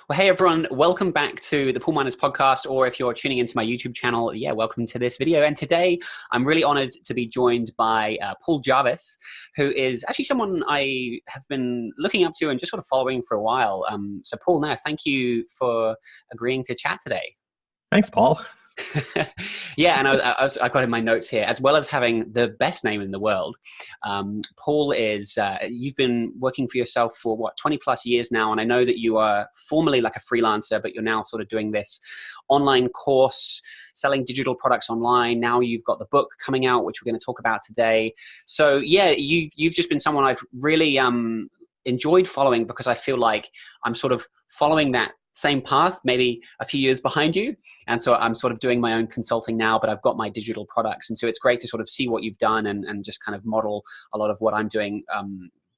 Well, hey everyone, welcome back to the Pool Miners podcast, or if you're tuning into my YouTube channel, welcome to this video. And today I'm really honored to be joined by Paul Jarvis, who is actually someone I have been looking up to and just sort of following for a while. So Paul, thank you for agreeing to chat today. Thanks, Paul. Yeah, and I got in my notes here, as well as having the best name in the world. Paul is, you've been working for yourself for 20 plus years now, and I know that you are formerly like a freelancer, but you're now sort of doing this online course, selling digital products online. Now you've got the book coming out, which we're going to talk about today. So yeah, you've just been someone I've really enjoyed following, because I feel like I'm sort of following that same path, maybe a few years behind you. And so I'm sort of doing my own consulting now, but I've got my digital products. And so it's great to sort of see what you've done and just kind of model a lot of what I'm doing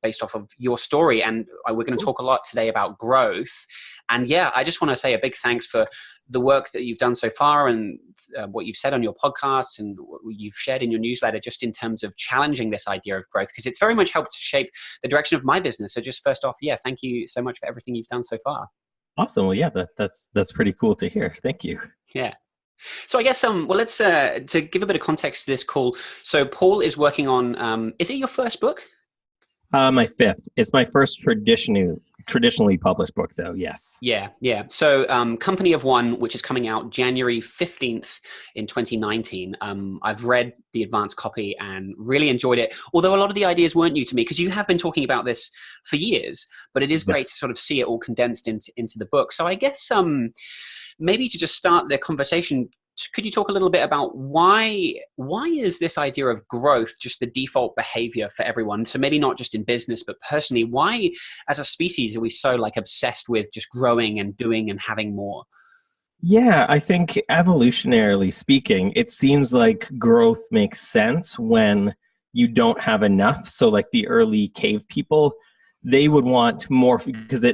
based off of your story. And we're going to talk a lot today about growth. And yeah, I just want to say a big thanks for the work that you've done so far, and what you've said on your podcast and what you've shared in your newsletter, just in terms of challenging this idea of growth, because it's very much helped to shape the direction of my business. So just first off, yeah, thank you so much for everything you've done so far. Awesome. Well, yeah, that's pretty cool to hear. Thank you. Yeah. So I guess, let's, to give a bit of context to this call. So Paul is working on, is it your first book? My fifth. It's my first traditionally published book, though. Yes. Yeah. So Company of One, which is coming out January 15th in 2019. I've read the advanced copy and really enjoyed it. Although a lot of the ideas weren't new to me, because you have been talking about this for years, but it is great to sort of see it all condensed into the book. So I guess maybe to just start the conversation, could you talk a little bit about why is this idea of growth just the default behavior for everyone? So maybe not just in business, but personally, why as a species are we so like obsessed with just growing and doing and having more? Yeah, I think evolutionarily speaking, it seems like growth makes sense when you don't have enough. So like the early cave people, they would want more because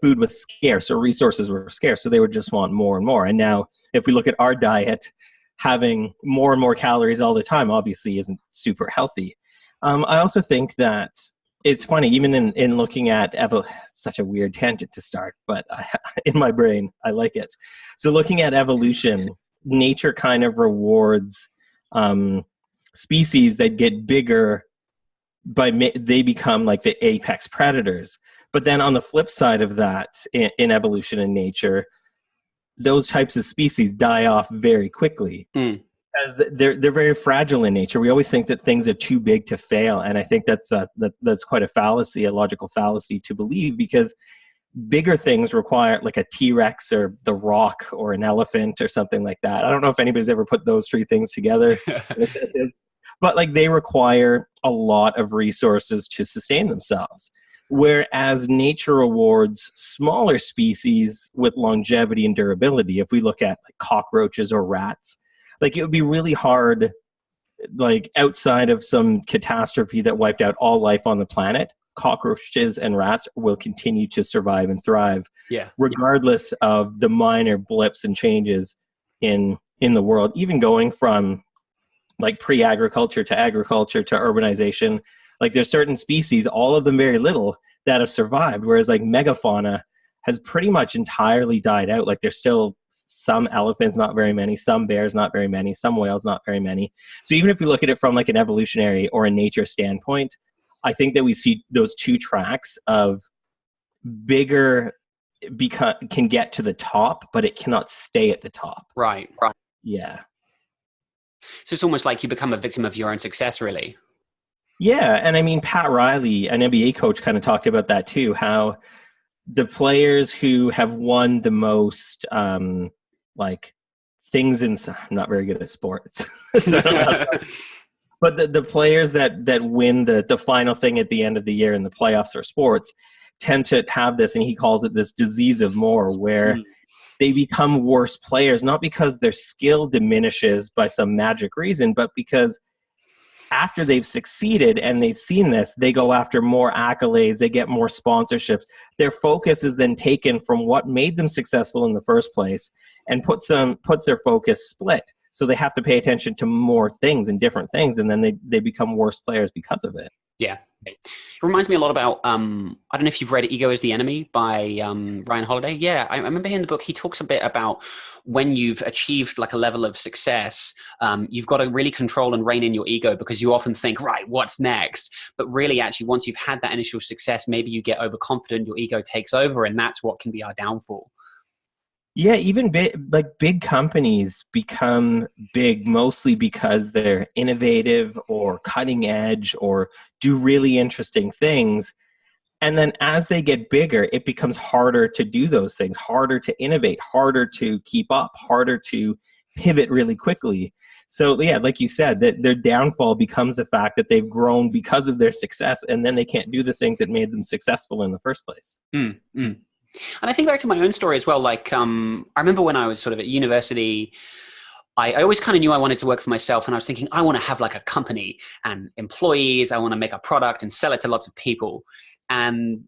food was scarce or resources were scarce. So they would just want more and more. And now if we look at our diet, having more and more calories all the time obviously isn't super healthy. I also think that it's funny, even in looking at such a weird tangent to start, but in my brain, I like it. So looking at evolution, nature kind of rewards species that get bigger they become like the apex predators. But then on the flip side of that, in evolution and nature, those types of species die off very quickly because they're very fragile in nature. We always think that things are too big to fail, and I think that's quite a fallacy, a logical fallacy to believe, because bigger things require like a T-Rex or the Rock or an elephant or something like that. I don't know if anybody's ever put those three things together. But like they require a lot of resources to sustain themselves. Whereas nature rewards smaller species with longevity and durability. If we look at like cockroaches or rats, like it would be really hard, like outside of some catastrophe that wiped out all life on the planet, cockroaches and rats will continue to survive and thrive, regardless of the minor blips and changes in the world, even going from like pre-agriculture to agriculture to urbanization. Like there's certain species, all of them very little, that have survived, whereas like megafauna has pretty much entirely died out. Like there's still some elephants, not very many, some bears, not very many, some whales, not very many. So even if we look at it from like an evolutionary or a nature standpoint, I think that we see those two tracks of bigger can get to the top, but it cannot stay at the top. Right. Yeah. So it's almost like you become a victim of your own success, really. Yeah, and I mean, Pat Riley, an NBA coach, kind of talked about that too, how the players who have won the most like things in, I'm not very good at sports, so but the players that win the final thing at the end of the year in the playoffs or sports tend to have this, and he calls it this disease of more, where they become worse players, not because their skill diminishes by some magic reason, but because after they've succeeded and they've seen this, they go after more accolades, they get more sponsorships. Their focus is then taken from what made them successful in the first place and puts their focus split. So they have to pay attention to more things and different things, and then they become worse players because of it. Yeah. It reminds me a lot about, I don't know if you've read Ego is the Enemy by Ryan Holiday. Yeah, I remember in the book, he talks a bit about when you've achieved like a level of success, you've got to really control and rein in your ego, because you often think, right, what's next? But really, actually, once you've had that initial success, maybe you get overconfident, your ego takes over, and that's what can be our downfall. Yeah, even big companies become big mostly because they're innovative or cutting edge or do really interesting things. And then as they get bigger, it becomes harder to do those things, harder to innovate, harder to keep up, harder to pivot really quickly. So yeah, like you said, that their downfall becomes the fact that they've grown because of their success, and then they can't do the things that made them successful in the first place. Mm, mm. And I think back to my own story as well. Like, I remember when I was sort of at university, I always kind of knew I wanted to work for myself, and I was thinking, I want to have like a company and employees. I want to make a product and sell it to lots of people. And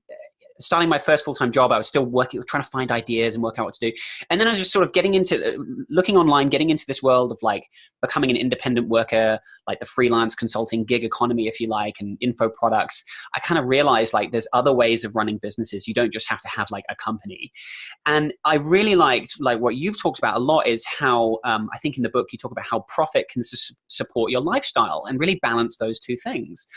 starting my first full-time job, I was still trying to find ideas and work out what to do. And then I was just sort of getting into looking online, getting into this world of like becoming an independent worker, like the freelance consulting gig economy, if you like, and info products. I kind of realized like there's other ways of running businesses. You don't just have to have like a company. And I really liked like what you've talked about a lot is how I think in the book you talk about how profit can support your lifestyle and really balance those two things.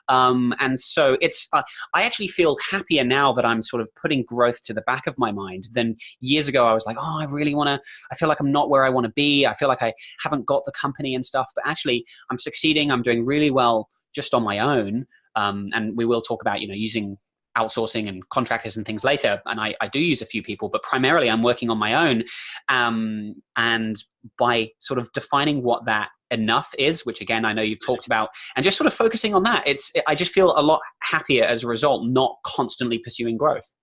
And so it's I actually feel happier now that I'm sort of putting growth to the back of my mind than years ago. I was like, oh, I feel like I'm not where I want to be. I feel like I haven't got the company and stuff, but actually I'm succeeding. I'm doing really well just on my own. And we will talk about, using outsourcing and contractors and things later. And I do use a few people, but primarily I'm working on my own. And by sort of defining what that enough is, which again, I know you've talked about, and just sort of focusing on that, I just feel a lot happier as a result, not constantly pursuing growth.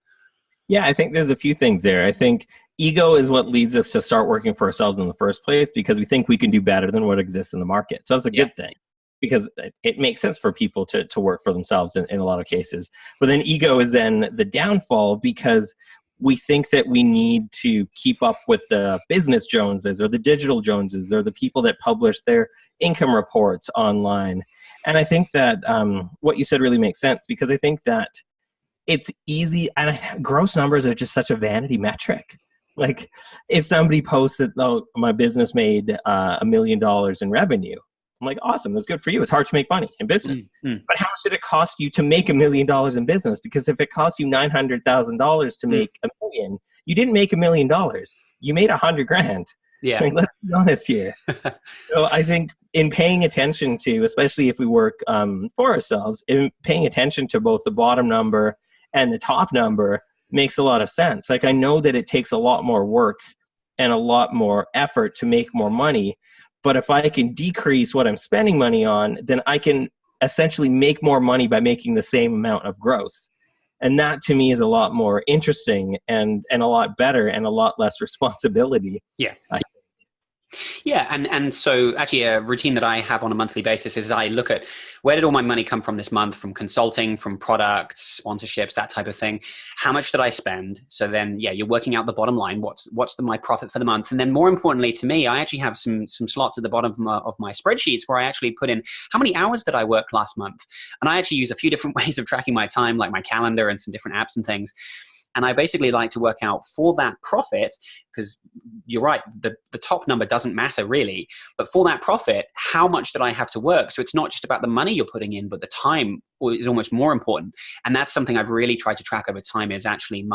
Yeah, I think there's a few things there. I think ego is what leads us to start working for ourselves in the first place, because we think we can do better than what exists in the market. So that's a good thing, because it makes sense for people to work for themselves in a lot of cases. But then ego is then the downfall, because we think that we need to keep up with the business Joneses or the digital Joneses or the people that publish their income reports online. And I think that what you said really makes sense, because I think that it's easy, and gross numbers are just such a vanity metric. Like if somebody posts that, oh, my business made $1 million in revenue, I'm like, awesome, that's good for you. It's hard to make money in business. But how much did it cost you to make $1 million in business? Because if it cost you $900,000 to make $1 million, you didn't make $1 million. You made $100,000. Yeah. Like, let's be honest here. So I think in paying attention to, especially if we work for ourselves, in paying attention to both the bottom number and the top number makes a lot of sense. Like I know that it takes a lot more work and a lot more effort to make more money. But if I can decrease what I'm spending money on, then I can essentially make more money by making the same amount of gross. And that to me is a lot more interesting and a lot better and a lot less responsibility. Yeah. Yeah, and so actually a routine that I have on a monthly basis is I look at where did all my money come from this month, from consulting, from products, sponsorships, that type of thing. How much did I spend? So then, yeah, you're working out the bottom line. What's my profit for the month? And then more importantly to me, I actually have some slots at the bottom of my spreadsheets where I actually put in how many hours did I work last month? And I actually use a few different ways of tracking my time, like my calendar and some different apps and things. And I basically like to work out for that profit, because you're right, the top number doesn't matter really, but for that profit, how much did I have to work? So it's not just about the money you're putting in, but the time is almost more important. And that's something I've really tried to track over time, is actually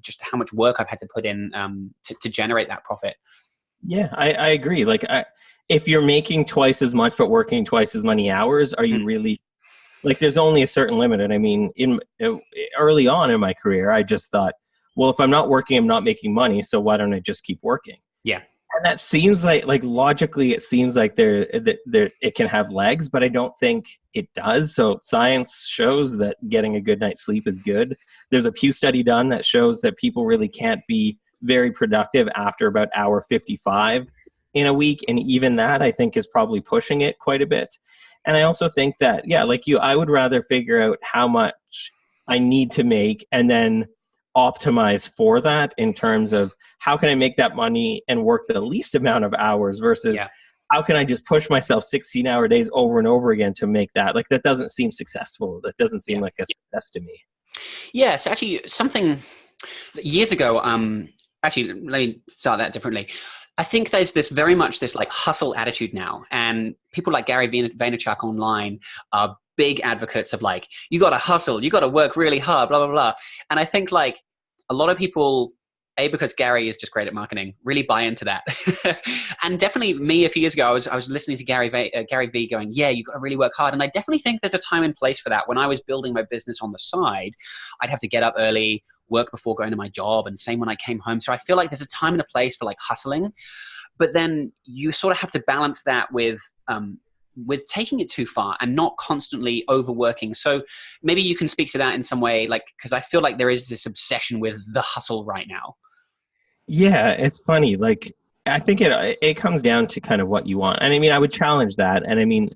just how much work I've had to put in to generate that profit. Yeah, I agree. Like if you're making twice as much but working twice as many hours, are you really... Like there's only a certain limit. And I mean, early on in my career, I just thought, well, if I'm not working, I'm not making money. So why don't I just keep working? Yeah. And that seems like logically, it seems like it can have legs, but I don't think it does. So science shows that getting a good night's sleep is good. There's a Pew study done that shows that people really can't be very productive after about hour 55 in a week. And even that, I think, is probably pushing it quite a bit. And I also think that, yeah, like you, I would rather figure out how much I need to make and then optimize for that in terms of how can I make that money and work the least amount of hours versus how can I just push myself 16-hour days over and over again to make that? Like, that doesn't seem successful. That doesn't seem like a success to me. Yes, actually, something years ago, actually, let me start that differently. I think there's this very much this like hustle attitude now, and people like Gary Vaynerchuk online are big advocates of like, you got to hustle, you got to work really hard, blah, blah, blah. And I think like a lot of people, because Gary is just great at marketing, really buy into that. And definitely me a few years ago, I was listening to Gary V going, yeah, you got to really work hard. And I definitely think there's a time and place for that. When I was building my business on the side, I'd have to get up early, work before going to my job, and same when I came home. So I feel like there's a time and a place for like hustling, but then you sort of have to balance that with taking it too far and not constantly overworking. So maybe you can speak to that in some way, like, because I feel like there is this obsession with the hustle right now. Yeah, it's funny. Like, I think it comes down to kind of what you want. And I mean, I would challenge that. And I mean,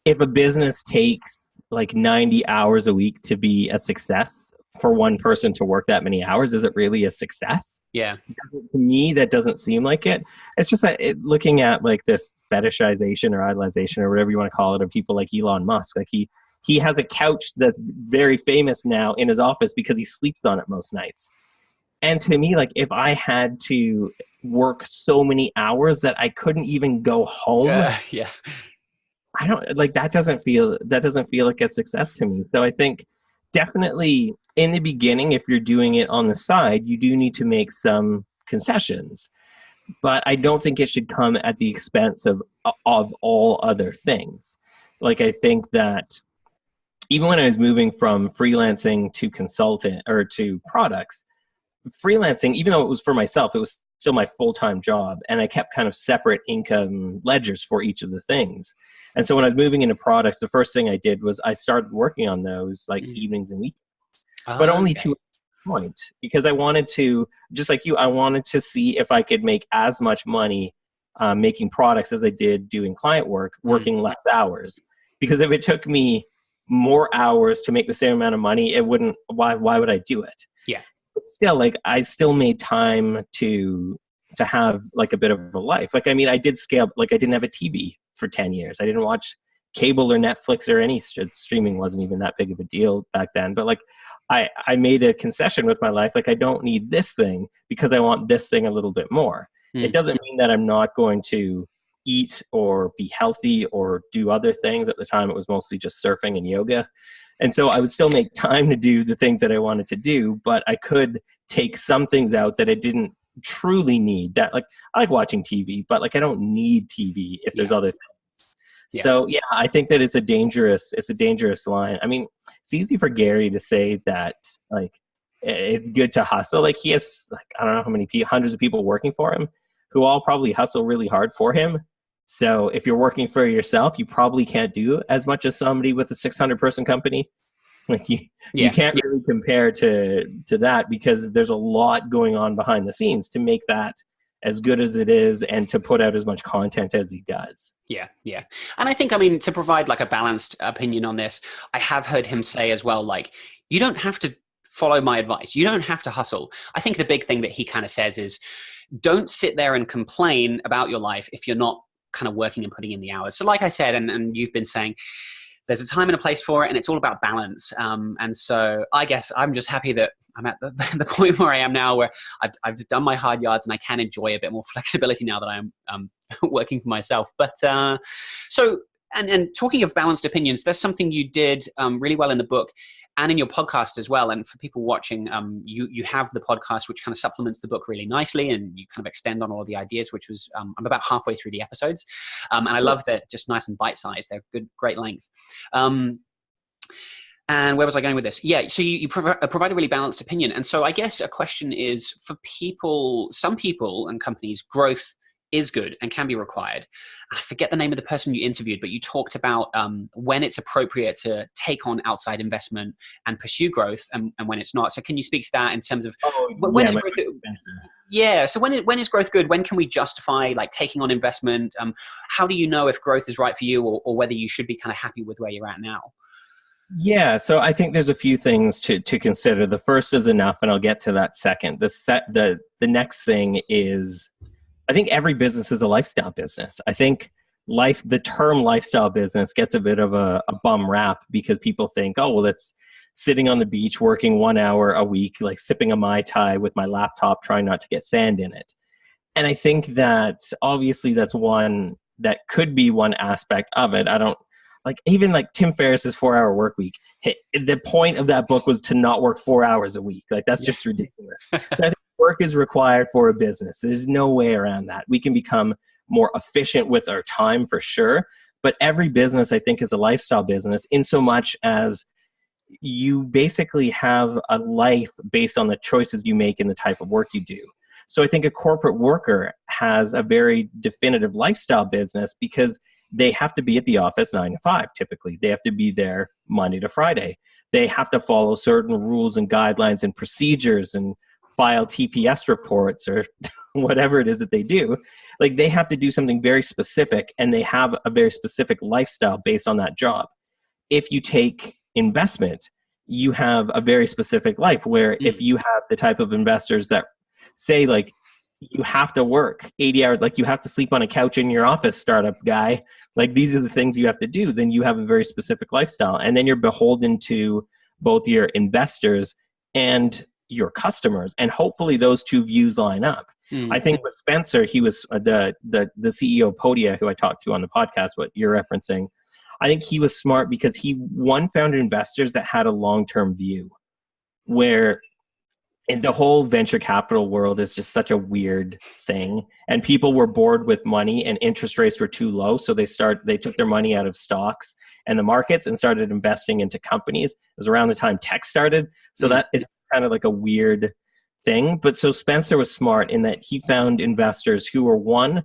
if a business takes like 90 hours a week to be a success, for one person to work that many hours, is it really a success? Yeah. To me, that doesn't seem like it. It's just that looking at like this fetishization or idolization or whatever you want to call it of people like Elon Musk. Like he has a couch that's very famous now in his office because he sleeps on it most nights. And to me, like, if I had to work so many hours that I couldn't even go home, yeah, I don't like that. Doesn't feel like a success to me. So I think definitely in the beginning, if you're doing it on the side, you do need to make some concessions. But I don't think it should come at the expense of all other things. Like, I think that even when I was moving from freelancing to consultant or to products, freelancing, even though it was for myself, it was still my full-time job, and I kept kind of separate income ledgers for each of the things. And so when I was moving into products, the first thing I did was I started working on those like evenings and weekends, but only to a point, because I wanted to, just like you, I wanted to see if I could make as much money making products as I did doing client work, working less hours. Because if it took me more hours to make the same amount of money, it wouldn't, why would I do it? Yeah. But still, like, I still made time to have like a bit of a life. Like, I mean, I did scale, like I didn't have a TV for 10 years. I didn't watch cable or Netflix or any streaming wasn't even that big of a deal back then. But like, I made a concession with my life. Like, I don't need this thing because I want this thing a little bit more. It doesn't mean that I'm not going to eat or be healthy or do other things. At the time, it was mostly just surfing and yoga. And so I would still make time to do the things that I wanted to do, but I could take some things out that I didn't truly need. That, like, I like watching TV, but like, I don't need TV if there's other things. Yeah. So yeah, I think that it's a dangerous line. I mean, it's easy for Gary to say that like it's good to hustle. Like, he has like, I don't know how many hundreds of people working for him who all probably hustle really hard for him. So if you're working for yourself, you probably can't do as much as somebody with a 600-person company. Like, you can't really compare to that, because there's a lot going on behind the scenes to make that as good as it is and to put out as much content as he does. Yeah. And I think, I mean, to provide like a balanced opinion on this, I have heard him say as well, like, you don't have to follow my advice. You don't have to hustle. I think the big thing that he kind of says is, don't sit there and complain about your life if you're not kind of working and putting in the hours. So like I said, and you've been saying, there's a time and a place for it, and it's all about balance. And so I guess I'm just happy that I'm at the point where I am now, where I've done my hard yards and I can enjoy a bit more flexibility now that I'm working for myself. But so, and talking of balanced opinions, there's something you did really well in the book and in your podcast as well. And for people watching, you have the podcast, which kind of supplements the book really nicely, and you kind of extend on all the ideas, which was, I'm about halfway through the episodes. And I love that, just nice and bite-sized. They're good, great length. And where was I going with this? Yeah, so you provide a really balanced opinion. And so I guess a question is, for people, some people and companies, growth is good and can be required. I forget the name of the person you interviewed, but you talked about when it's appropriate to take on outside investment and pursue growth, and when it's not. So can you speak to that in terms of when is growth? Yeah. So when is growth good? When can we justify like taking on investment? How do you know if growth is right for you, or whether you should be kind of happy with where you're at now? Yeah, so I think there's a few things to consider. The first is enough, and I'll get to that second. The next thing is I think every business is a lifestyle business. I think the term lifestyle business gets a bit of a bum rap because people think, oh, well, that's sitting on the beach, working 1 hour a week, like sipping a Mai Tai with my laptop, trying not to get sand in it. And I think that obviously that could be one aspect of it. I don't even Tim Ferriss's 4-hour work week. The point of that book was to not work 4 hours a week. Like, that's just ridiculous. So I think work is required for a business. There's no way around that. We can become more efficient with our time for sure. But every business, I think, is a lifestyle business in so much as you basically have a life based on the choices you make and the type of work you do. So I think a corporate worker has a very definitive lifestyle business because they have to be at the office 9 to 5, typically. They have to be there Monday to Friday. They have to follow certain rules and guidelines and procedures and file TPS reports or whatever it is that they do. Like, they have to do something very specific, and they have a very specific lifestyle based on that job. If you take investment, you have a very specific life where if you have the type of investors that say, like, you have to work 80 hours, like you have to sleep on a couch in your office, startup guy, like these are the things you have to do, then you have a very specific lifestyle. And then you're beholden to both your investors and your customers. And hopefully those two views line up. I think with Spencer, he was the CEO of Podia, who I talked to on the podcast, what you're referencing. I think he was smart because he found investors that had a long-term view, where in the whole venture capital world is just such a weird thing, and people were bored with money and interest rates were too low, so they took their money out of stocks and the markets and started investing into companies. It was around the time tech started, so that is kind of like a weird thing. But so Spencer was smart in that he found investors who were, one,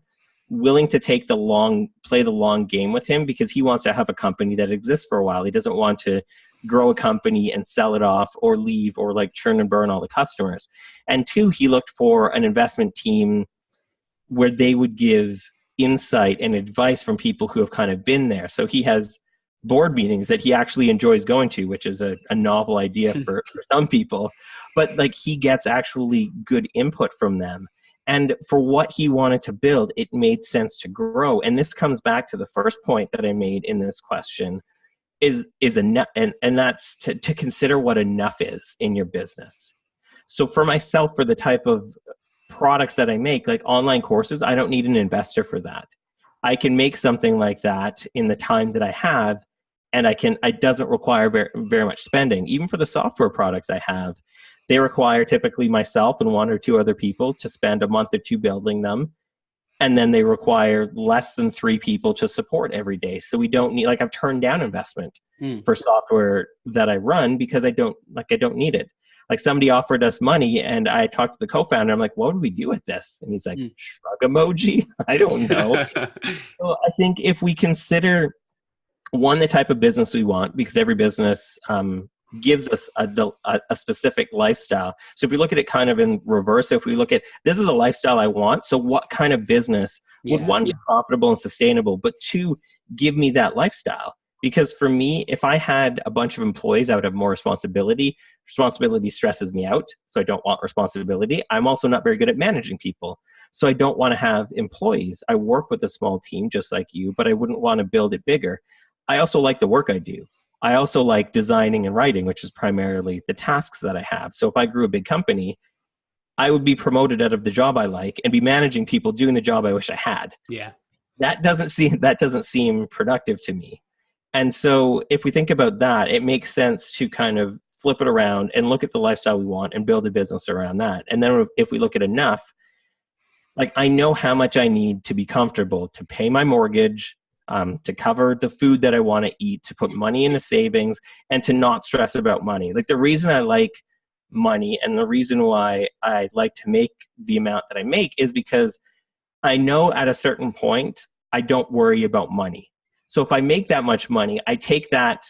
willing to play the long game with him, because he wants to have a company that exists for a while. He doesn't want to grow a company and sell it off or leave or like churn and burn all the customers. And two, he looked for an investment team where they would give insight and advice from people who have kind of been there. So he has board meetings that he actually enjoys going to, which is a novel idea for some people, but like he gets actually good input from them. And for what he wanted to build, it made sense to grow. And this comes back to the first point that I made in this question, is enough, and that's to consider what enough is in your business. So for myself, for the type of products that I make, like online courses, I don't need an investor for that. I can make something like that in the time that I have, and it doesn't require very, very much spending. Even for the software products I have, they require typically myself and one or two other people to spend a month or two building them. And then they require less than 3 people to support every day. So we don't need, I've turned down investment for software that I run because I don't need it. Like, somebody offered us money and I talked to the co-founder. I'm like, what do we do with this? And he's like, shrug emoji. I don't know. So I think if we consider, one, the type of business we want, because every business gives us a specific lifestyle. So if we look at it kind of in reverse, if we look at, this is a lifestyle I want, so what kind of business would, one, be profitable and sustainable, but two, give me that lifestyle? Because for me, if I had a bunch of employees, I would have more responsibility. Responsibility stresses me out, so I don't want responsibility. I'm also not very good at managing people, so I don't want to have employees. I work with a small team just like you, but I wouldn't want to build it bigger. I also like the work I do. I also like designing and writing, which is primarily the tasks that I have. So if I grew a big company, I would be promoted out of the job I like and be managing people doing the job I wish I had. Yeah. That doesn't seem productive to me. And so if we think about that, it makes sense to kind of flip it around and look at the lifestyle we want and build a business around that. And then if we look at enough, like, I know how much I need to be comfortable to pay my mortgage, to cover the food that I want to eat, to put money into savings, and to not stress about money. Like, the reason I like money and the reason why I like to make the amount that I make is because I know at a certain point, I don't worry about money. So if I make that much money, I take that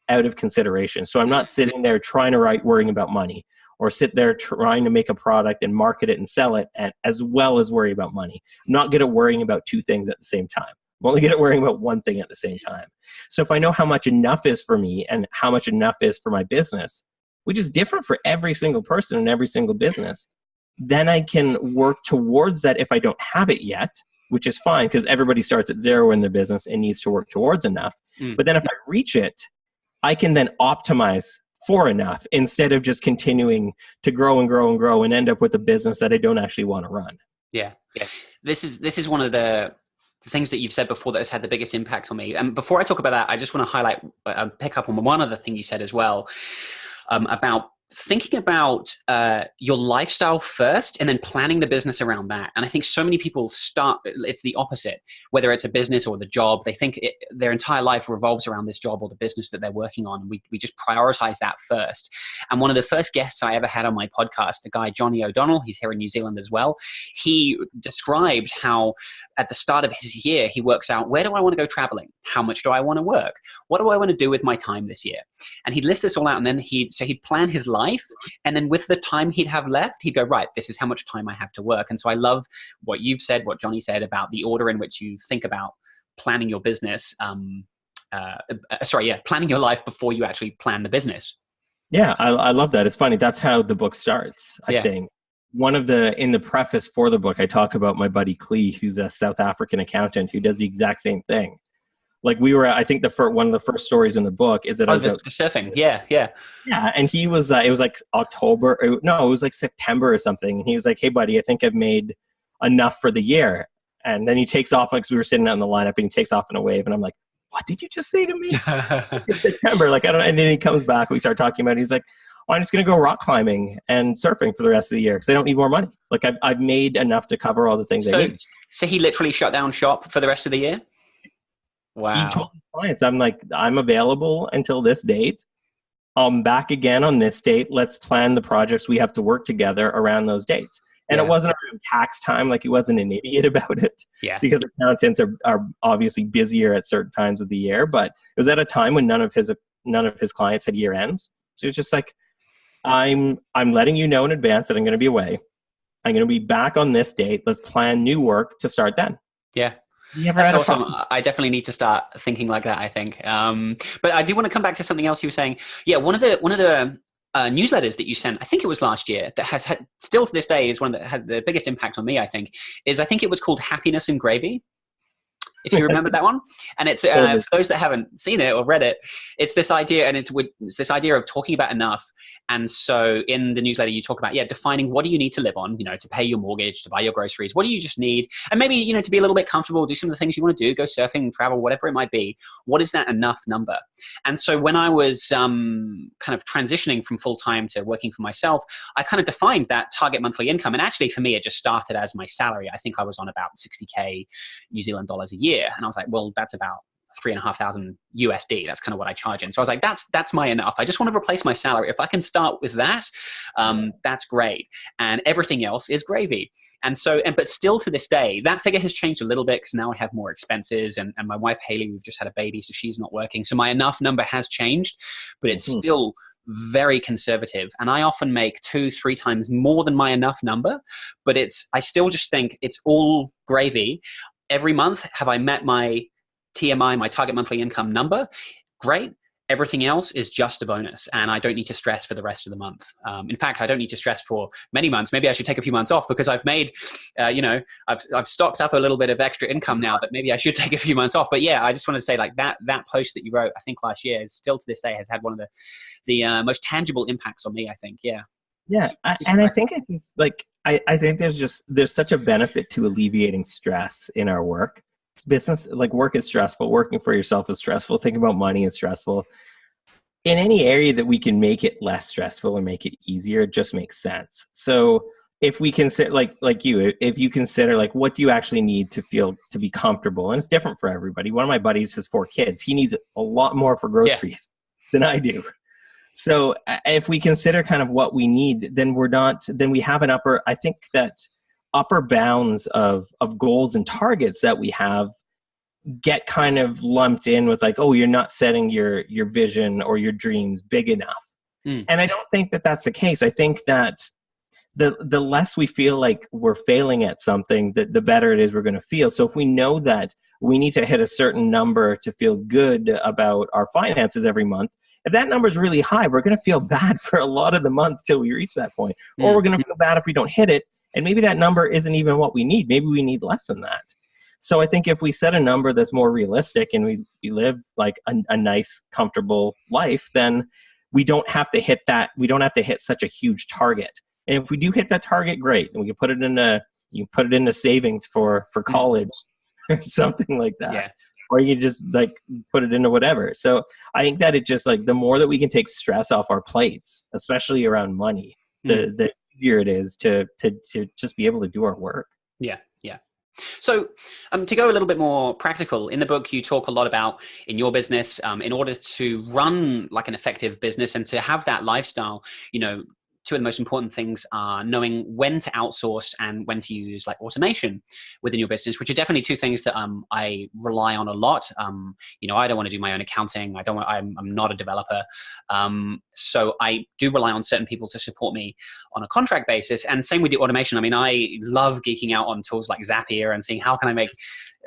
out of consideration. So I'm not sitting there trying to worrying about money, or sit there trying to make a product and market it and sell it, and as well as worry about money. I'm not good at worrying about two things at the same time. I'm only good at worrying about one thing at the same time. So if I know how much enough is for me and how much enough is for my business, which is different for every single person in every single business, then I can work towards that if I don't have it yet, which is fine because everybody starts at zero in the business and needs to work towards enough. But then if I reach it, I can then optimize for enough instead of just continuing to grow and grow and grow and end up with a business that I don't actually want to run. Yeah. This is one of the things that you've said before that has had the biggest impact on me. And before I talk about that, I just want to highlight, pick up on one other thing you said as well, about thinking about your lifestyle first and then planning the business around that. And I think so many people it's the opposite, whether it's a business or the job. They think their entire life revolves around this job or the business that they're working on. We just prioritize that first. And one of the first guests I ever had on my podcast, the guy, Johnny O'Donnell, he's here in New Zealand as well. He described how at the start of his year, he works out, where do I want to go traveling? How much do I want to work? What do I want to do with my time this year? And he'd list this all out. And then he'd plan his life. And then with the time he'd have left, he'd go, right, this is how much time I have to work. And so I love what you've said, what Johnny said about the order in which you think about planning your business. Planning your life before you actually plan the business. Yeah, I love that. It's funny. That's how the book starts, I think. In the preface for the book, I talk about my buddy Clee, who's a South African accountant who does the exact same thing. Like I think one of the first stories in the book is that I was out surfing. Yeah. And he was, it was like October. It was like September or something. And he was like, hey buddy, I think I've made enough for the year. And then he takes off, because we were sitting out in the lineup, and he takes off in a wave. And I'm like, what did you just say to me? It's September. Like, I don't know. And then he comes back, we start talking about it. He's like, I'm just going to go rock climbing and surfing for the rest of the year because I don't need more money. Like I've made enough to cover all the things I need. So he literally shut down shop for the rest of the year? Wow. He told his clients, I'm like, I'm available until this date. I'm back again on this date. Let's plan the projects we have to work together around those dates. And it wasn't around tax time. Like he wasn't an idiot about it. Yeah. Because accountants are obviously busier at certain times of the year. But it was at a time when none of his clients had year ends. So it's just like, I'm letting you know in advance that I'm going to be away. I'm going to be back on this date. Let's plan new work to start then. Yeah. That's awesome. I definitely need to start thinking like that, I think. But I do want to come back to something else you were saying. Yeah, one of the newsletters that you sent, I think it was last year, that has had, still to this day is one that had the biggest impact on me, I think it was called Happiness and Gravy. If you remember that one. And it's for those that haven't seen it or read it, it's this idea, and it's this idea of talking about enough. And so in the newsletter, you talk about, defining what do you need to live on, to pay your mortgage, to buy your groceries. What do you just need? And maybe, to be a little bit comfortable, do some of the things you want to do, go surfing, travel, whatever it might be. What is that enough number? And so when I was kind of transitioning from full-time to working for myself, I kind of defined that target monthly income. And actually for me, it just started as my salary. I think I was on about 60K New Zealand dollars a year. And I was like, well, that's about $3,500 USD. That's kind of what I charge in. So I was like, that's my enough. I just want to replace my salary. If I can start with that, that's great. And everything else is gravy. And so, but still to this day, that figure has changed a little bit because now I have more expenses, and my wife, Haley, we've just had a baby, so she's not working. So my enough number has changed, but it's still very conservative. And I often make 2-3 times more than my enough number, but I still just think it's all gravy. Every month, have I met my TMI, my target monthly income number? Great. Everything else is just a bonus, and I don't need to stress for the rest of the month. In fact, I don't need to stress for many months. Maybe I should take a few months off because I've made, I've stocked up a little bit of extra income now that maybe I should take a few months off. But yeah, I just want to say, like, that post that you wrote, I think last year, still to this day has had one of the most tangible impacts on me, I think. Yeah. Yeah. And I think it's like, I think there's such a benefit to alleviating stress in our work. Business, like work is stressful. Working for yourself is stressful. Thinking about money is stressful. In any area that we can make it less stressful and make it easier, it just makes sense. So if we consider, if you consider, like, what do you actually need to be comfortable? And it's different for everybody. One of my buddies has 4 kids. He needs a lot more for groceries than I do. So if we consider kind of what we need, then we have an upper bounds of goals and targets that we have get kind of lumped in with, like, oh, you're not setting your vision or your dreams big enough. And I don't think that that's the case. I think that the less we feel like we're failing at something, the better it is we're going to feel. So if we know that we need to hit a certain number to feel good about our finances every month, If that number is really high, we're going to feel bad for a lot of the month till we reach that point. Or we're going to feel bad if we don't hit it. And maybe that number isn't even what we need. Maybe we need less than that. So I think if we set a number that's more realistic and we live like a nice, comfortable life, then we don't have to hit that. We don't have to hit such a huge target. And if we do hit that target, great. And we can put it into savings for college or something like that. Yeah. Or you just like put it into whatever. So I think that it just like the more that we can take stress off our plates, especially around money, the easier it is to just be able to do our work. Yeah. Yeah. So to go a little bit more practical, in the book, you talk a lot about in your business, in order to run like an effective business and to have that lifestyle, two of the most important things are knowing when to outsource and when to use like automation within your business, which are definitely two things that I rely on a lot. I don't want to do my own accounting. I'm not a developer. So I do rely on certain people to support me on a contract basis. And same with the automation. I mean, I love geeking out on tools like Zapier and seeing how can I make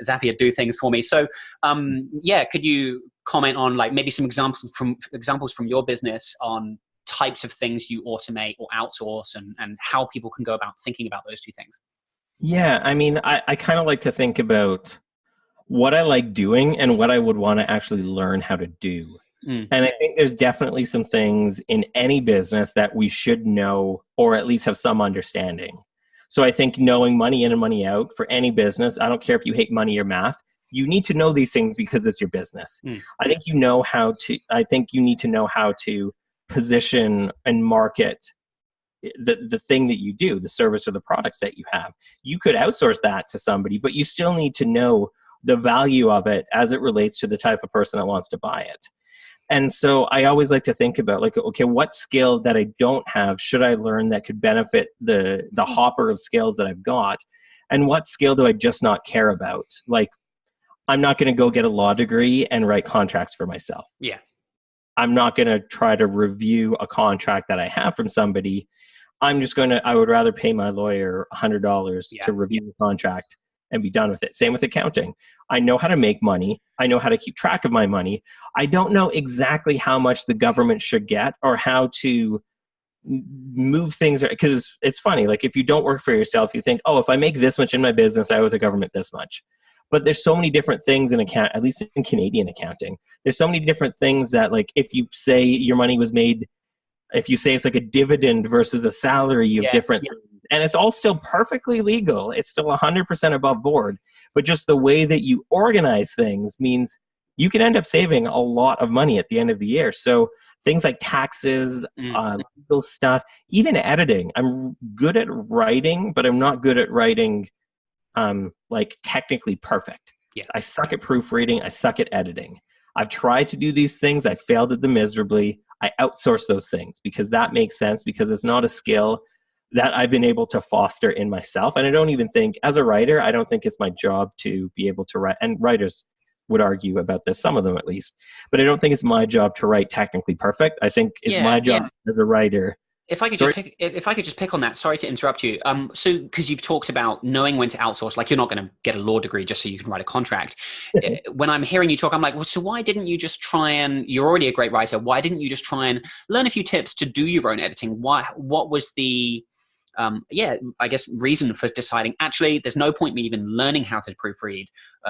Zapier do things for me. So could you comment on like maybe some examples from your business on types of things you automate or outsource and how people can go about thinking about those two things? Yeah, I mean, I kind of like to think about what I like doing and what I would want to actually learn how to do. And I think there's definitely some things in any business that we should know or at least have some understanding. So I think knowing money in and money out for any business, I don't care if you hate money or math, you need to know these things because it's your business. I think you need to know how to position and market the thing that you do, the service or the products that you have. You could outsource that to somebody, but you still need to know the value of it as it relates to the type of person that wants to buy it. And so I always like to think about like, okay, what skill that I don't have should I learn that could benefit the hopper of skills that I've got? And what skill do I just not care about? Like, I'm not going to go get a law degree and write contracts for myself. Yeah. I'm not going to try to review a contract that I have from somebody. I would rather pay my lawyer $100 to review the contract and be done with it. Same with accounting. I know how to make money. I know how to keep track of my money. I don't know exactly how much the government should get or how to move things. Because it's funny, like if you don't work for yourself, you think, oh, if I make this much in my business, I owe the government this much. But there's so many different things in at least in Canadian accounting. There's so many different things that like if you say your money was made, if you say it's like a dividend versus a salary, you have different things. And it's all still perfectly legal. It's still 100% above board. But just the way that you organize things means you can end up saving a lot of money at the end of the year. So things like taxes, legal stuff, even editing. I'm good at writing, but I'm not good at writing like technically perfect. Yeah. I suck at proofreading. I suck at editing. I've tried to do these things. I failed at them miserably. I outsource those things because that makes sense, because it's not a skill that I've been able to foster in myself. And I don't even think, as a writer, I don't think it's my job to be able to write. And writers would argue about this, some of them at least. But I don't think it's my job to write technically perfect. I think it's my job as a writer. If I could just pick on that, sorry to interrupt you. So because you've talked about knowing when to outsource, like you're not going to get a law degree just so you can write a contract. When I'm hearing you talk, I'm like, well, so why didn't you just try and, you're already a great writer, why didn't you just try and learn a few tips to do your own editing? What was the, I guess reason for deciding, actually, there's no point me even learning how to proofread,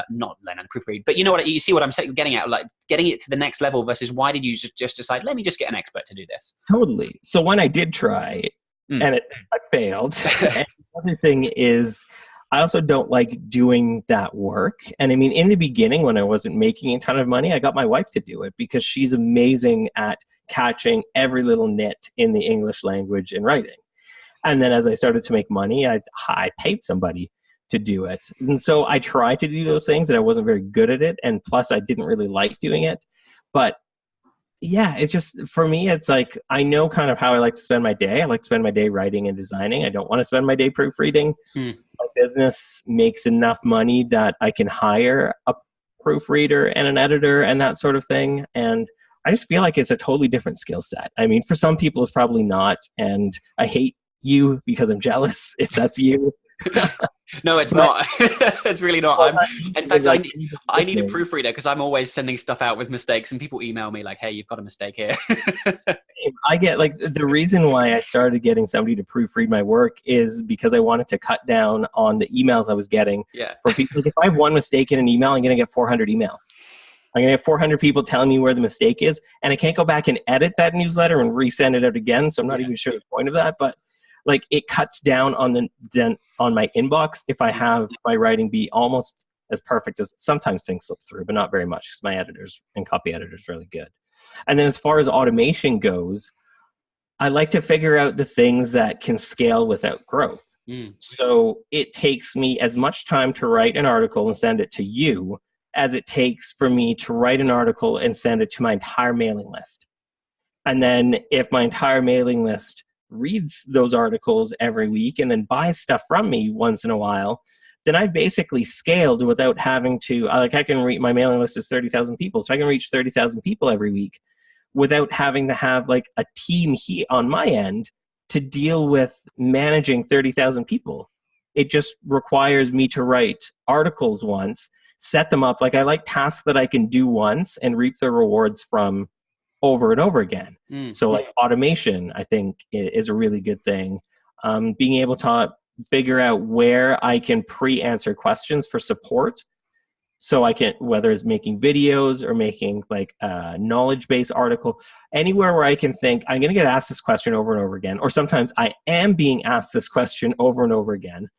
not learn how to proofread, but you see what I'm getting at, like getting it to the next level versus why did you just decide, let me just get an expert to do this? Totally. So when I did try and I failed, and the other thing is I also don't like doing that work. And I mean, in the beginning, when I wasn't making a ton of money, I got my wife to do it because she's amazing at catching every little nit in the English language and writing. And then as I started to make money, I paid somebody to do it. And so I tried to do those things and I wasn't very good at it. And plus I didn't really like doing it. But yeah, it's just, for me, it's like, I know kind of how I like to spend my day. I like to spend my day writing and designing. I don't want to spend my day proofreading. My business makes enough money that I can hire a proofreader and an editor and that sort of thing. And I just feel like it's a totally different skill set. I mean, for some people it's probably not. And I hate you because I'm jealous if that's you. No, it's not. It's really not. Well, In fact, like, I need a proofreader because I'm always sending stuff out with mistakes, and people email me like, "Hey, you've got a mistake here." I get like the reason why I started getting somebody to proofread my work is because I wanted to cut down on the emails I was getting from people. Like if I have one mistake in an email, I'm going to get 400 emails. I'm going to have 400 people telling me where the mistake is, and I can't go back and edit that newsletter and resend it out again. So I'm not even sure the point of that, but like it cuts down on on my inbox if I have my writing be almost as perfect as sometimes things slip through, but not very much because my editors and copy editors are really good. And then as far as automation goes, I like to figure out the things that can scale without growth. So it takes me as much time to write an article and send it to you as it takes for me to write an article and send it to my entire mailing list. And then if my entire mailing list reads those articles every week and then buys stuff from me once in a while, then I basically scaled without having to, like I can reach, my mailing list is 30,000 people, so I can reach 30,000 people every week without having to have like a team on my end to deal with managing 30,000 people. It just requires me to write articles once, set them up. Like I like tasks that I can do once and reap the rewards from over and over again. So like automation, I think is a really good thing. Being able to figure out where I can pre-answer questions for support. So I can, whether it's making videos or making like a knowledge-based article, anywhere where I can think, I'm going to get asked this question over and over again, or sometimes I am being asked this question over and over again.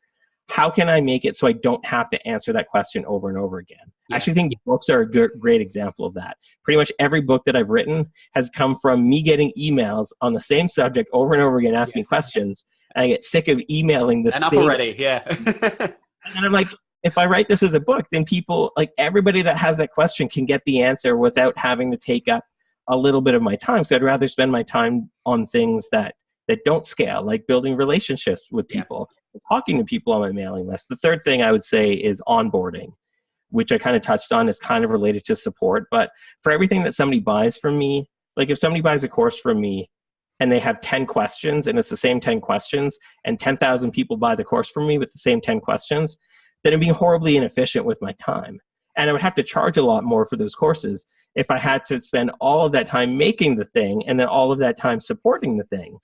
How can I make it so I don't have to answer that question over and over again? I actually think books are a great example of that. Pretty much every book that I've written has come from me getting emails on the same subject over and over again, asking questions, and I get sick of emailing the Enough same. already, And I'm like, if I write this as a book, then people, like everybody that has that question can get the answer without having to take up a little bit of my time. So I'd rather spend my time on things that don't scale, like building relationships with people, talking to people on my mailing list. The third thing I would say is onboarding, which I kind of touched on, is kind of related to support. But for everything that somebody buys from me, like if somebody buys a course from me and they have 10 questions and it's the same 10 questions and 10,000 people buy the course from me with the same 10 questions, then it'd be horribly inefficient with my time. And I would have to charge a lot more for those courses if I had to spend all of that time making the thing and then all of that time supporting the thing.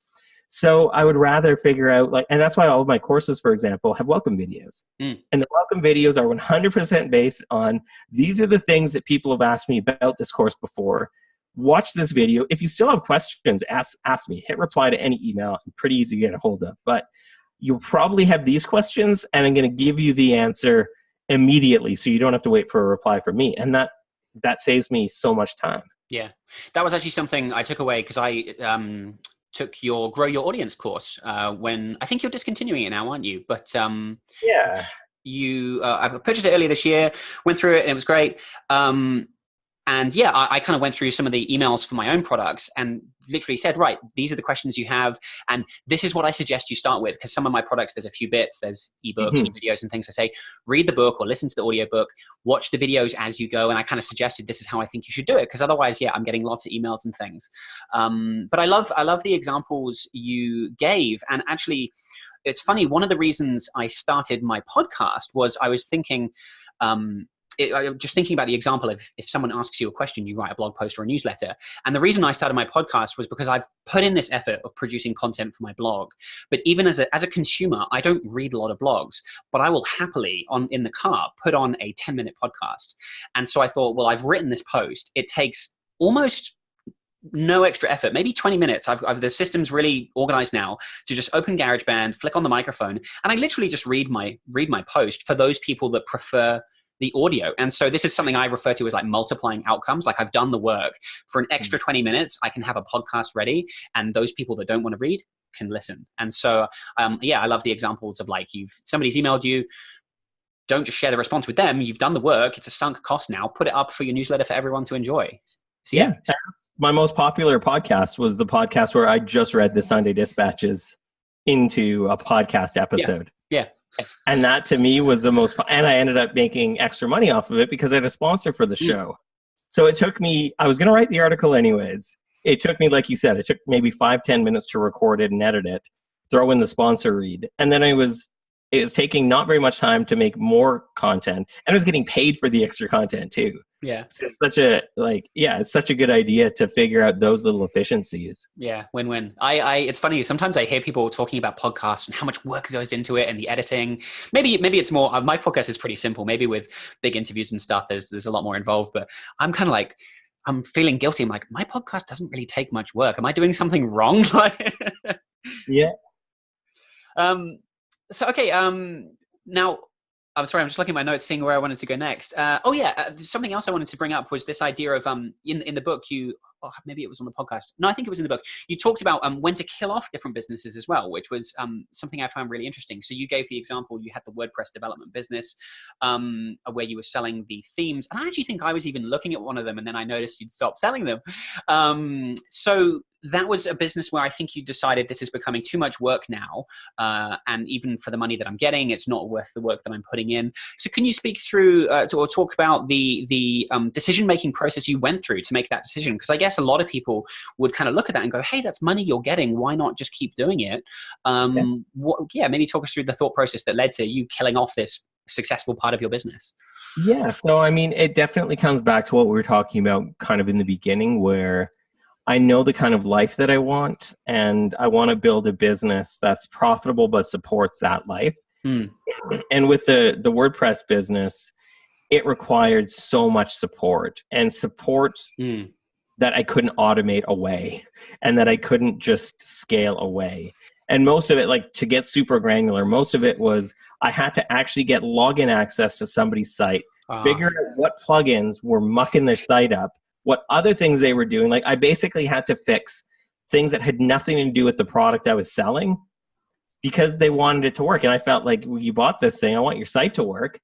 So I would rather figure out, like, and that's why all of my courses, for example, have welcome videos. And the welcome videos are 100% based on, these are the things that people have asked me about this course before. Watch this video. If you still have questions, ask me. Hit reply to any email. I'm pretty easy to get a hold of. But you'll probably have these questions, and I'm going to give you the answer immediately, so you don't have to wait for a reply from me. And that saves me so much time. Yeah, that was actually something I took away because I took your Grow Your Audience course when, I think you're discontinuing it now, aren't you? But I purchased it earlier this year, went through it, and it was great. And yeah, I kind of went through some of the emails for my own products and literally said, right, these are the questions you have. And this is what I suggest you start with. Because some of my products, there's a few bits, there's ebooks and videos and things. I say, read the book or listen to the audiobook, watch the videos as you go. And I kind of suggested, this is how I think you should do it. Because otherwise, I'm getting lots of emails and things. But I love the examples you gave. And actually, it's funny, one of the reasons I started my podcast was I was thinking, just thinking about the example of if someone asks you a question, you write a blog post or a newsletter. And the reason I started my podcast was because I've put in this effort of producing content for my blog. But even as a consumer, I don't read a lot of blogs, but I will happily in the car put on a 10-minute podcast. And so I thought, well, I've written this post. It takes almost no extra effort, maybe 20 minutes. I've the system's really organized now to just open GarageBand, flick on the microphone, and I literally just read my post for those people that prefer the audio. And so this is something I refer to as like multiplying outcomes. Like I've done the work. For an extra 20 minutes, I can have a podcast ready, and those people that don't want to read can listen. And so, I love the examples of like somebody's emailed you, don't just share the response with them. You've done the work. It's a sunk cost now. Put it up for your newsletter for everyone to enjoy. So, yeah. My most popular podcast was the podcast where I just read the Sunday dispatches into a podcast episode. Yeah. And that to me was the most, and I ended up making extra money off of it because I had a sponsor for the show. So it took me, I was going to write the article anyways. It took me, like you said, it took maybe 5-10 minutes to record it and edit it, throw in the sponsor read. And then it was it was taking not very much time to make more content, and I was getting paid for the extra content too. Yeah. So it's such a it's such a good idea to figure out those little efficiencies. Yeah, win-win. It's funny. Sometimes I hear people talking about podcasts and how much work goes into it and the editing. Maybe it's more. My podcast is pretty simple. Maybe with big interviews and stuff, there's a lot more involved. But I'm kind of like, I'm feeling guilty. I'm like, my podcast doesn't really take much work. Am I doing something wrong? Yeah. So okay. Now, I'm sorry, I'm just looking at my notes, seeing where I wanted to go next. Something else I wanted to bring up was this idea of in the book maybe it was on the podcast. No, I think it was in the book. You talked about when to kill off different businesses as well, which was something I found really interesting. So you gave the example, you had the WordPress development business where you were selling the themes. And I actually think I was even looking at one of them and then I noticed you'd stopped selling them. So that was a business where I think you decided this is becoming too much work now. And even for the money that I'm getting, it's not worth the work that I'm putting in. So can you speak through or talk about the decision-making process you went through to make that decision? Because I guess a lot of people would kind of look at that and go, hey, that's money you're getting. Why not just keep doing it? Maybe talk us through the thought process that led to you killing off this successful part of your business. Yeah. So, I mean, it definitely comes back to what we were talking about kind of in the beginning, where I know the kind of life that I want, and I want to build a business that's profitable but supports that life. And with the WordPress business, it required so much support that I couldn't automate away and that I couldn't just scale away. And most of it, like to get super granular, most of it was I had to actually get login access to somebody's site, figure out what plugins were mucking their site up, what other things they were doing. Like I basically had to fix things that had nothing to do with the product I was selling because they wanted it to work. And I felt like, well, you bought this thing, I want your site to work.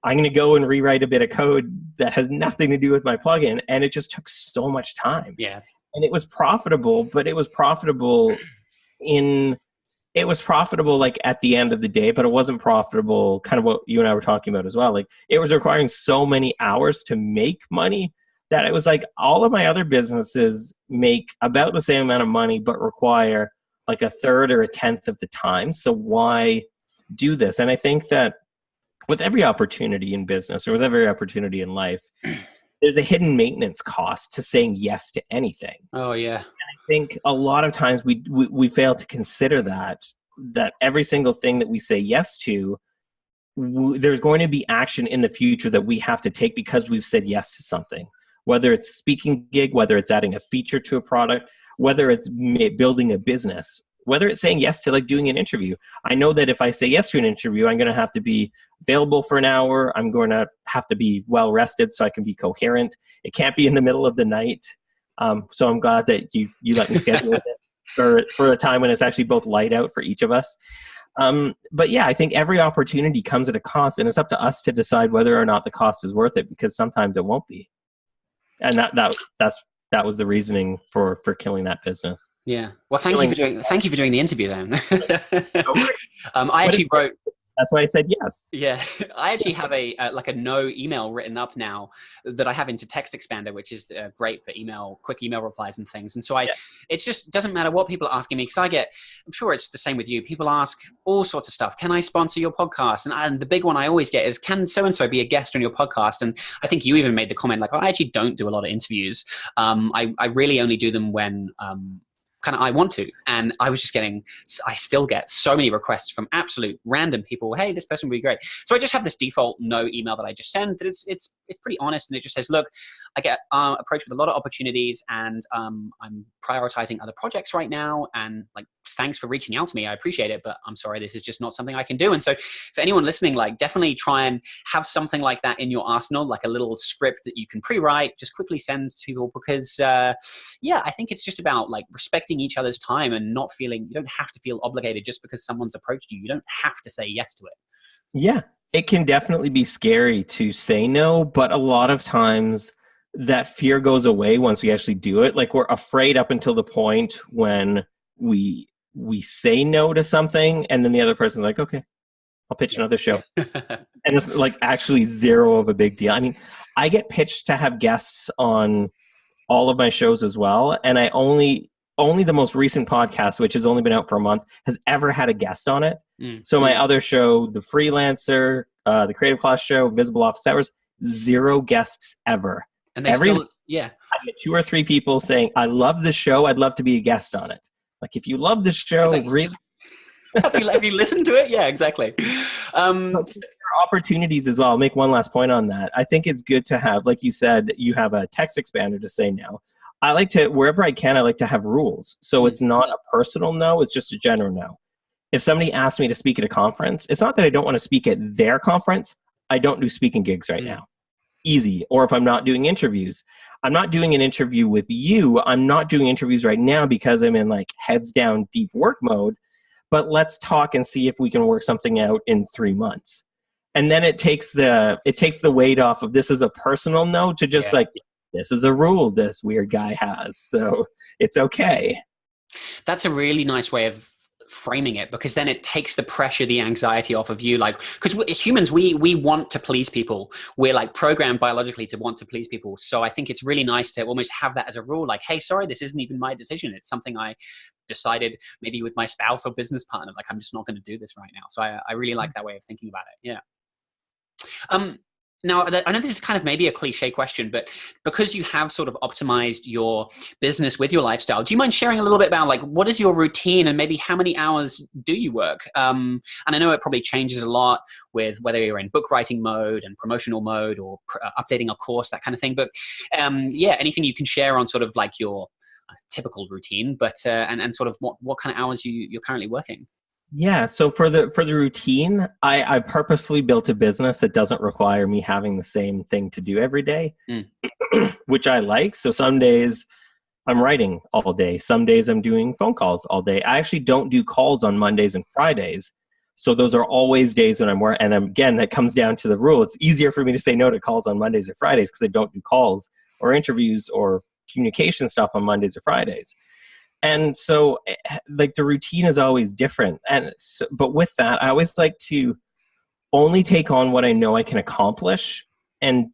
I'm going to go and rewrite a bit of code that has nothing to do with my plugin. And it just took so much time. Yeah. And it was profitable, but it was profitable like at the end of the day, but it wasn't profitable, kind of what you and I were talking about as well. Like it was requiring so many hours to make money that it was like all of my other businesses make about the same amount of money, but require like a third or a tenth of the time. So why do this? And I think that with every opportunity in business or with every opportunity in life, there's a hidden maintenance cost to saying yes to anything. Oh, yeah. And I think a lot of times we fail to consider that every single thing that we say yes to, there's going to be action in the future that we have to take because we've said yes to something. Whether it's a speaking gig, whether it's adding a feature to a product, whether it's building a business, whether it's saying yes to like doing an interview. I know that if I say yes to an interview, I'm going to have to be available for an hour. I'm going to have to be well rested so I can be coherent. It can't be in the middle of the night. So I'm glad that you let me schedule it for a time when it's actually both light out for each of us. But yeah, I think every opportunity comes at a cost, and it's up to us to decide whether or not the cost is worth it, because sometimes it won't be. And that was the reasoning for killing that business. Yeah. Well, thank you for doing the interview then. I actually wrote. That's why I said yes. Yeah, I actually have a no email written up now that I have into Text Expander, which is great for quick email replies and things. And so it just doesn't matter what people are asking me, because I'm sure it's the same with you. People ask all sorts of stuff. Can I sponsor your podcast? And the big one I always get is, can so-and-so be a guest on your podcast? And I think you even made the comment, like, I actually don't do a lot of interviews. I really only do them when kind of I want to. And I still get so many requests from absolute random people. Hey, this person would be great. So I just have this default no email that I just send, that it's pretty honest. And it just says, look, I get approached with a lot of opportunities, and I'm prioritizing other projects right now. And like, thanks for reaching out to me. I appreciate it, but I'm sorry, this is just not something I can do. And so for anyone listening, like, definitely try and have something like that in your arsenal, like a little script that you can pre-write, just quickly send to people, because I think it's just about like respecting each other's time and not feeling, you don't have to feel obligated just because someone's approached you. You don't have to say yes to it. Yeah, it can definitely be scary to say no, but a lot of times that fear goes away once we actually do it. Like, we're afraid up until the point when we say no to something, and then the other person's like, okay, I'll pitch another show. And it's like actually zero of a big deal. I mean, I get pitched to have guests on all of my shows as well, and I only only the most recent podcast, which has only been out for a month, has ever had a guest on it. So my other show, The Freelancer, the Creative Class Show, Visible Office Hours, 0 guests ever. And they still, yeah. I get 2 or 3 people saying, I love the show. I'd love to be a guest on it. Like, if you love the show, really? have you listened to it? Yeah, exactly. There are opportunities as well. I'll make one last point on that. I think it's good to have, like you said, you have a text expander to say no. I like to, wherever I can, I like to have rules. So it's not a personal no, it's just a general no. If somebody asks me to speak at a conference, it's not that I don't want to speak at their conference. I don't do speaking gigs right now. Easy. Or if I'm not doing interviews, I'm not doing an interview with you. I'm not doing interviews right now because I'm in like heads down deep work mode. But let's talk and see if we can work something out in 3 months. And then it takes the weight off of this is a personal no to just like, this is a rule this weird guy has. So it's okay. That's a really nice way of framing it, because then it takes the pressure, the anxiety off of you. Like, because humans, we want to please people. We're like programmed biologically to want to please people. So I think it's really nice to almost have that as a rule. Like, hey, sorry, this isn't even my decision. It's something I decided maybe with my spouse or business partner. Like, I'm just not going to do this right now. So I really like that way of thinking about it. Yeah. Now, I know this is kind of maybe a cliche question, but because you have sort of optimized your business with your lifestyle, do you mind sharing a little bit about like what is your routine and maybe how many hours do you work? And I know it probably changes a lot with whether you're in book writing mode and promotional mode or updating a course, that kind of thing. But yeah, anything you can share on sort of like your typical routine, but and sort of what kind of hours you're currently working? Yeah. So for the routine, I purposefully built a business that doesn't require me having the same thing to do every day, which I like. So some days I'm writing all day. Some days I'm doing phone calls all day. I actually don't do calls on Mondays and Fridays. So those are always days when I'm working. And again, that comes down to the rule. It's easier for me to say no to calls on Mondays or Fridays because I don't do calls or interviews or communication stuff on Mondays or Fridays. And so like the routine is always different. And so, but with that, I always like to only take on what I know I can accomplish and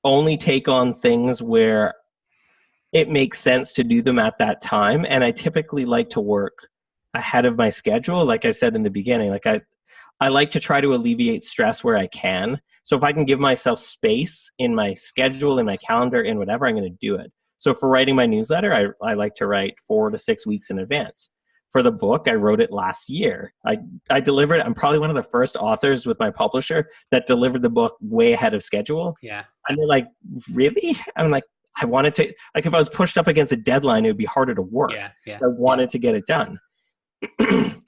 only take on things where it makes sense to do them at that time. And I typically like to work ahead of my schedule. Like I said in the beginning, like I like to try to alleviate stress where I can. So if I can give myself space in my schedule, in my calendar, in whatever, I'm going to do it. So for writing my newsletter, I like to write 4 to 6 weeks in advance. For the book, I wrote it last year. I delivered it. I'm probably one of the first authors with my publisher that delivered the book way ahead of schedule. Yeah. And they're like, really? I'm like, I wanted to, like if I was pushed up against a deadline, it would be harder to work. Yeah. I wanted to get it done.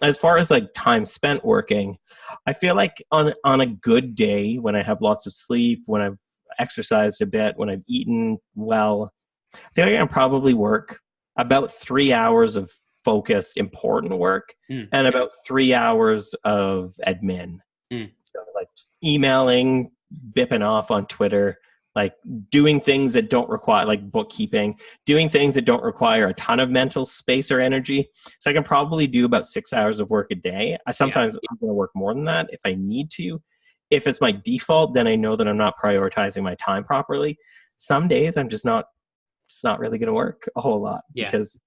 As far as like time spent working, I feel like on a good day when I have lots of sleep, when I've exercised a bit, when I've eaten well, I feel like I can probably work about 3 hours of focused, important work and about 3 hours of admin. So like emailing, bipping off on Twitter, like doing things that don't require, like bookkeeping, doing things that don't require a ton of mental space or energy. So I can probably do about 6 hours of work a day. I'm going to work more than that if I need to. If it's my default, then I know that I'm not prioritizing my time properly. Some days I'm just not, it's not really going to work a whole lot because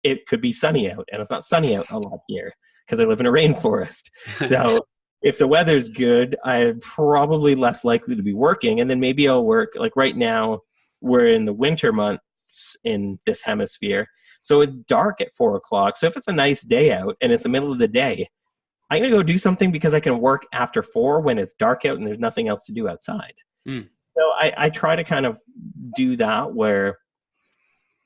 it could be sunny out and it's not sunny out a lot here because I live in a rainforest. So if the weather's good, I'm probably less likely to be working. And then maybe I'll work, like right now we're in the winter months in this hemisphere. So it's dark at 4 o'clock. So if it's a nice day out and it's the middle of the day, I'm going to go do something because I can work after 4 when it's dark out and there's nothing else to do outside. So I try to kind of do that where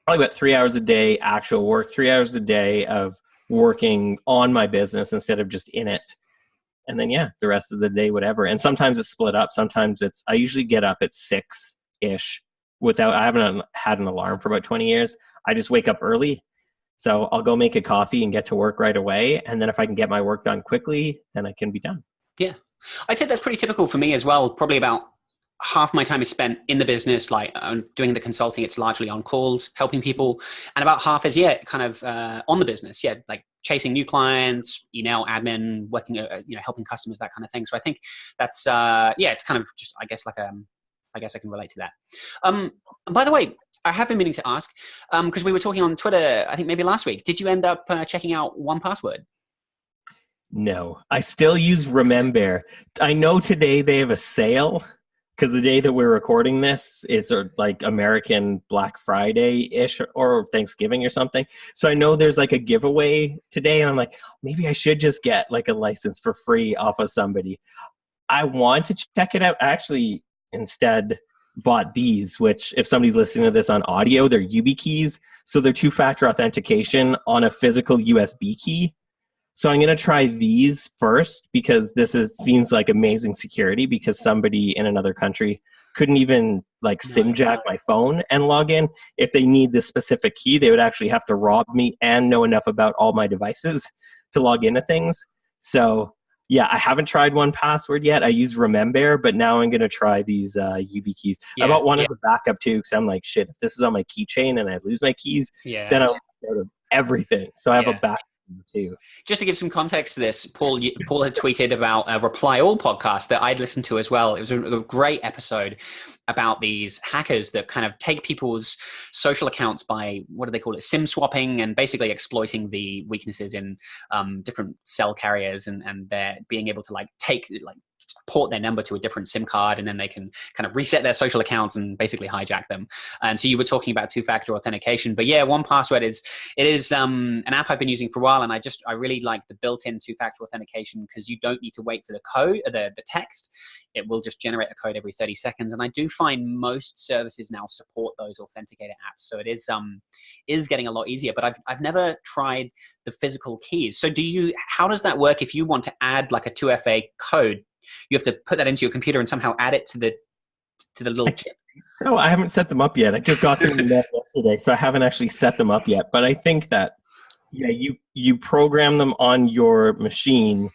probably about 3 hours a day actual work, 3 hours a day of working on my business instead of just in it. And then, the rest of the day, whatever. And sometimes it's split up. Sometimes I usually get up at 6-ish I haven't had an alarm for about 20 years. I just wake up early. So I'll go make a coffee and get to work right away. And then if I can get my work done quickly, then I can be done. Yeah. I'd say that's pretty typical for me as well. Probably about half my time is spent in the business, like doing the consulting. It's largely on calls, helping people. And about half is, kind of on the business. Yeah, like chasing new clients, email admin, working, helping customers, that kind of thing. So I think that's, it's kind of just, I guess I can relate to that. And by the way, I have been meaning to ask, because we were talking on Twitter, I think maybe last week. Did you end up checking out 1Password? No, I still use Remember. I know today they have a sale because the day that we're recording this is like American Black Friday-ish or Thanksgiving or something. So I know there's like a giveaway today, and I'm like, maybe I should just get like a license for free off of somebody. I want to check it out. I actually instead bought these, which if somebody's listening to this on audio, they're YubiKeys. So they're two-factor authentication on a physical USB key. So I'm going to try these first because seems like amazing security because somebody in another country couldn't even like SIM jack my phone and log in. If they need this specific key, they would actually have to rob me and know enough about all my devices to log into things. So yeah, I haven't tried 1Password yet. I use Remember, but now I'm going to try these YubiKeys. I bought one as a backup too because I'm like, shit, if this is on my keychain and I lose my keys, then I'll out of everything. So I have a backup too. Just to give some context to this, Paul had tweeted about a Reply All podcast that I'd listened to as well. It was a great episode about these hackers that kind of take people's social accounts by, what do they call it, SIM swapping, and basically exploiting the weaknesses in different cell carriers, and they're being able to port their number to a different SIM card, and then they can kind of reset their social accounts and basically hijack them. And so you were talking about two-factor authentication, but yeah, 1Password is an app I've been using for a while, and I really like the built-in two-factor authentication because you don't need to wait for the code, the text. It will just generate a code every 30 seconds, and I do find most services now support those Authenticator apps, so it is getting a lot easier. But I've never tried the physical keys. So how does that work if you want to add like a 2FA code? You have to put that into your computer and somehow add it to the little chip. So I haven't set them up yet. I just got them yesterday, so I haven't actually set them up yet. But I think that you program them on your machine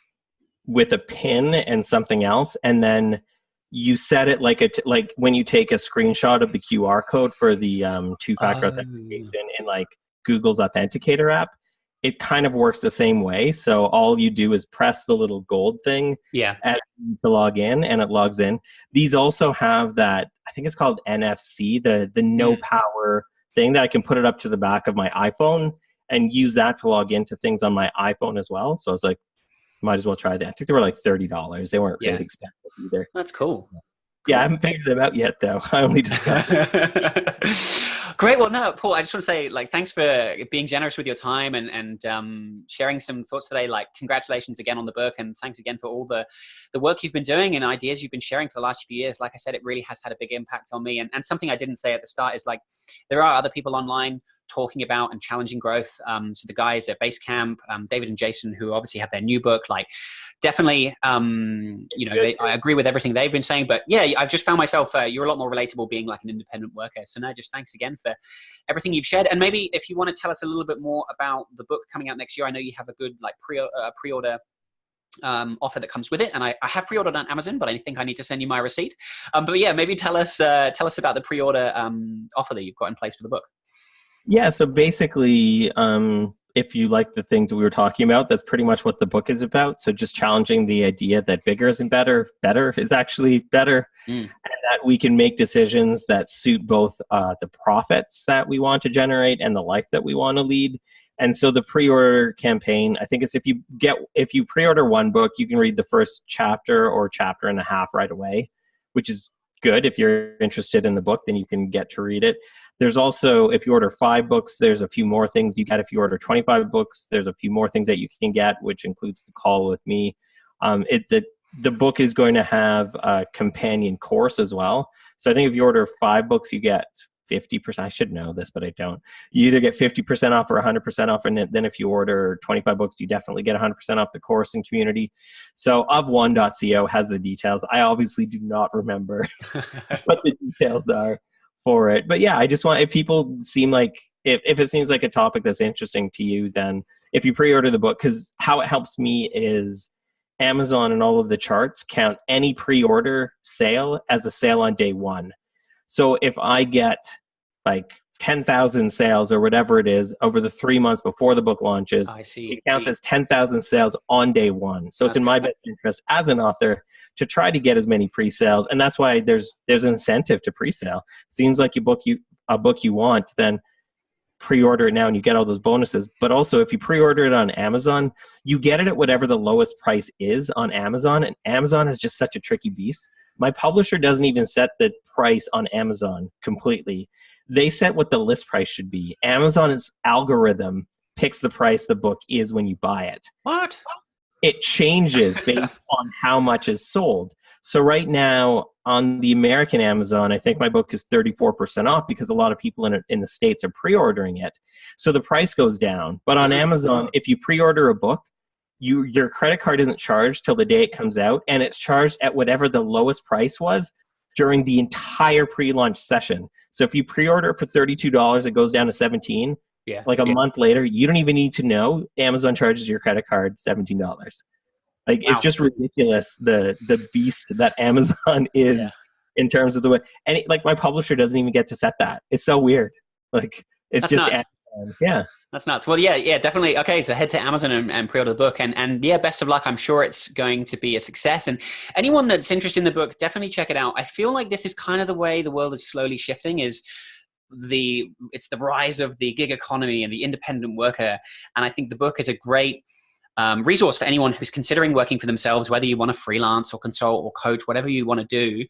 with a pin and something else, and then you set it like when you take a screenshot of the QR code for the two-factor authentication in like Google's Authenticator app. It kind of works the same way. So all you do is press the little gold thing to log in, and it logs in. These also have that, I think it's called NFC, the no power thing that I can put it up to the back of my iPhone and use that to log into things on my iPhone as well. So I was like, might as well try that. I think they were like $30. They weren't really expensive either. That's cool. Yeah, I haven't figured them out yet, though. I only just got them. Great. Well, no, Paul, I just want to say, thanks for being generous with your time and sharing some thoughts today. Congratulations again on the book, and thanks again for all the work you've been doing and ideas you've been sharing for the last few years. Like I said, it really has had a big impact on me. And something I didn't say at the start is there are other people online talking about and challenging growth. So the guys at Basecamp, David and Jason, who obviously have their new book, definitely, I agree with everything they've been saying. But yeah, I've just found myself, you're a lot more relatable being like an independent worker. So no, just thanks again for everything you've shared. And maybe if you want to tell us a little bit more about the book coming out next year, I know you have a good pre-order offer that comes with it, and I have pre-ordered on Amazon, but I think I need to send you my receipt. But yeah, maybe tell us about the pre-order offer that you've got in place for the book. Yeah, so basically, if you like the things that we were talking about, that's pretty much what the book is about. So just challenging the idea that bigger isn't better, better is actually better, and that we can make decisions that suit both the profits that we want to generate and the life that we want to lead. And so the pre-order campaign, I think is if you pre-order one book, you can read the first chapter or chapter and a half right away, which is good. If you're interested in the book, then you can get to read it. There's also, if you order 5 books, there's a few more things you get. If you order 25 books, there's a few more things that you can get, which includes the call with me. The book is going to have a companion course as well. So I think if you order 5 books, you get 50%. I should know this, but I don't. You either get 50% off or 100% off. And then if you order 25 books, you definitely get 100% off the course and community. So of1.co has the details. I obviously do not remember what the details are for it. But yeah, I just want, if people seem like, if it seems like a topic that's interesting to you, then if you pre-order the book, because how it helps me is Amazon and all of the charts count any pre-order sale as a sale on day one. So if I get 10,000 sales or whatever it is over the 3 months before the book launches, it counts as 10,000 sales on day one. So it's in my best interest as an author to try to get as many pre-sales. And that's why there's incentive to pre-sale. Seems like you a book you want, then pre-order it now and you get all those bonuses. But also, if you pre-order it on Amazon, you get it at whatever the lowest price is on Amazon, and Amazon is just such a tricky beast. My publisher doesn't even set the price on Amazon completely. They set what the list price should be. Amazon's algorithm picks the price the book is when you buy it. What? It changes based on how much is sold. So right now on the American Amazon, I think my book is 34% off because a lot of people in the States are pre-ordering it. So the price goes down. But on Amazon, if you pre-order a book, your credit card isn't charged till the day it comes out, and it's charged at whatever the lowest price was during the entire pre-launch session. So if you pre-order it for $32, it goes down to $17. Yeah. Like a month later, you don't even need to know. Amazon charges your credit card $17. Like, wow. It's just ridiculous, the beast that Amazon is in terms of the way. And like my publisher doesn't even get to set that. It's so weird. Like, it's That's just nuts. Amazon. Yeah. That's nuts. Well, yeah, definitely. Okay, so head to Amazon and pre-order the book, and yeah, best of luck. I'm sure it's going to be a success. And anyone that's interested in the book, definitely check it out. I feel like this is kind of the way the world is slowly shifting. It's the rise of the gig economy and the independent worker. And I think the book is a great resource for anyone who's considering working for themselves, whether you want to freelance or consult or coach, whatever you want to do.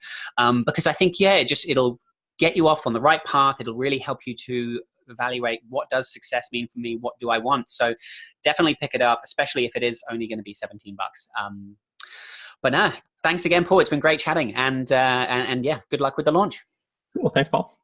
Because I think, it'll get you off on the right path. It'll really help you to evaluate what does success mean for me? What do I want? So definitely pick it up, especially if it is only going to be $17. But thanks again, Paul. It's been great chatting, and yeah, good luck with the launch. Cool. Thanks, Paul.